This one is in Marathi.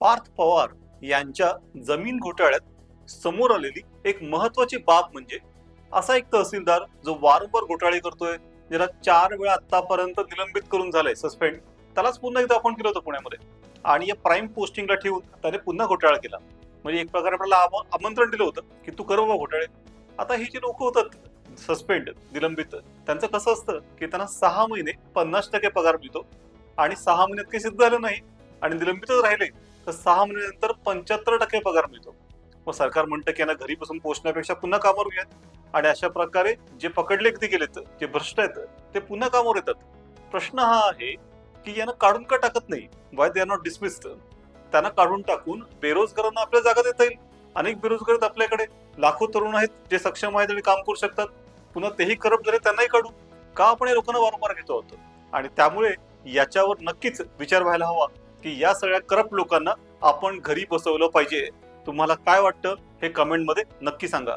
पार्थ पवार यांच्या जमीन घोटाळ्यात समोर आलेली एक महत्वाची बाब म्हणजे असा एक तहसीलदार जो वारंवार घोटाळे करतोय, ज्याला 4 वेळा आतापर्यंत निलंबित करून झालंय, सस्पेंड. त्यालाच पुन्हा एकदा आपण केलं होतं पुण्यामध्ये आणि या प्राईम पोस्टिंगला ठेवून त्याने पुन्हा घोटाळा केला. म्हणजे एक प्रकारे आपल्याला आमंत्रण दिलं होतं की तू कर बाबा घोटाळे. आता ही जी लोक होतात सस्पेंड, निलंबित, त्यांचं कसं असतं की त्यांना 6 महिने 50% पगार मिळतो आणि 6 महिन्यात काही सिद्ध झालं नाही आणि निलंबितच राहिले तर 6 महिन्यानंतर 75% पगार मिळतो. मग सरकार म्हणतं की यांना घरी बसून पोचण्यापेक्षा पुन्हा कामावर घ्या आणि अशा प्रकारे जे पकडले गेलेत, जे भ्रष्ट आहेत, ते पुन्हा कामावर येतात. प्रश्न हा आहे की यांना काढून का टाकत नाही? Y they are not dismissed? त्यांना काढून टाकून बेरोजगारांना आपल्या जागा देता येईल. अनेक बेरोजगार आहेत आपल्याकडे, लाखो तरुण आहेत जे सक्षम आहेत आणि काम करू शकतात. पुन्हा तेही करप्ट झाले, त्यांनाही काढू का? आपण या लोकांना वारंवार घेतो आहोत आणि त्यामुळे याच्यावर नक्कीच विचार व्हायला हवा की या सगळ्या करप्ट लोकांना आपण घरी बसवलं पाहिजे. तुम्हाला काय वाटतं हे कमेंटमध्ये नक्की सांगा.